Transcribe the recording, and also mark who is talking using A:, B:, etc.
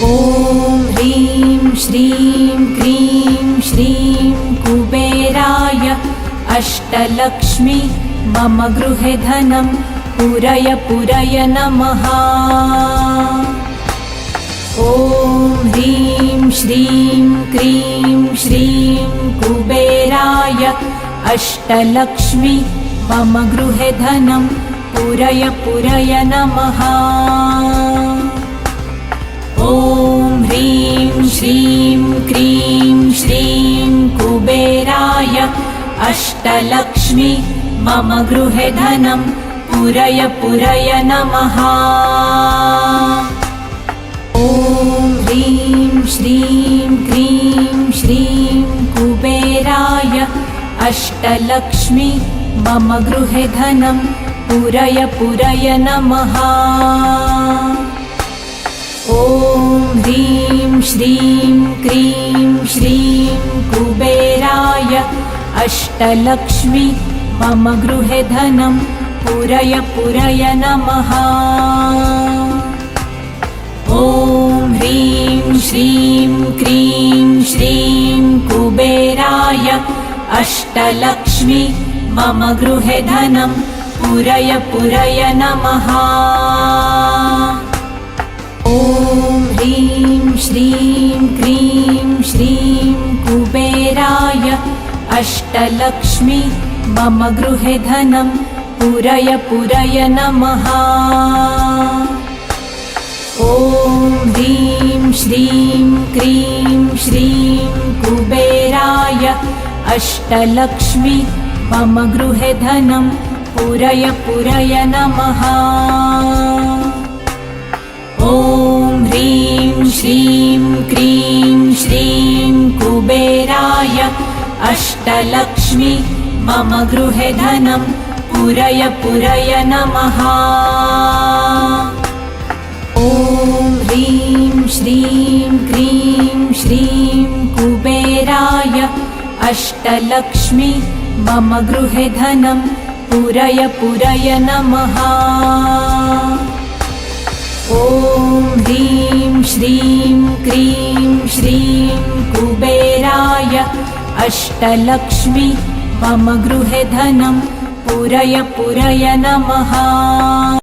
A: ॐ ह्रीं श्रीं क्रीं श्रीं कुबेराय अष्टलक्ष्मी मम गृहे धनं पूरय पूरय नमः। ॐ ह्रीं श्रीं क्रीं श्रीं कुबेराय अष्टलक्ष्मी मम गृहे धनं पूरय पूरय नमः। ॐ ह्रीं श्रीं क्रीं श्रीं कुबेराय अष्टलक्ष्मी मम गृहे धनं पूरय पूरय नमः। ॐ ह्रीं श्रीं क्रीं श्रीं कुबेराय अष्टलक्ष्मी मम गृहे धनं पूरय पूरय नमः। ॐ ह्रीं श्रीं क्रीं श्रीं कुबेराय अष्टलक्ष्मी मम गृहे धनं पूरय पूरय नमः। ॐ ह्रीं श्रीं क्रीं श्रीं कुबेराय अष्टलक्ष्मी मम गृहे धनं पूरय पूरय नमः। ॐ ह्रीं श्रीं क्रीं श्रीं कुबेराय अष्टलक्ष्मी मम गृहे धनं पूरय पूरय नमः। ॐ ह्रीं श्रीं क्रीं श्रीं कुबेराय अष्टलक्ष्मी मम गृहे धनं पूरय पूरय नमः। ॐ ह्रीं श्रीं क्रीं श्रीं कुबेराय अष्टलक्ष्मी मम गृहे धनं पूरय पूरय नमः। ॐ ह्रीं श्रीं क्रीं श्रीं कुबेराय अष्टलक्ष्मी मम गृहे धनं पूरय पूरय नमः। ॐ ह्रीं श्रीं क्रीं श्रीं कुबेराय अष्टलक्ष्मी मम गृहे धनं पूरय पूरय नमः।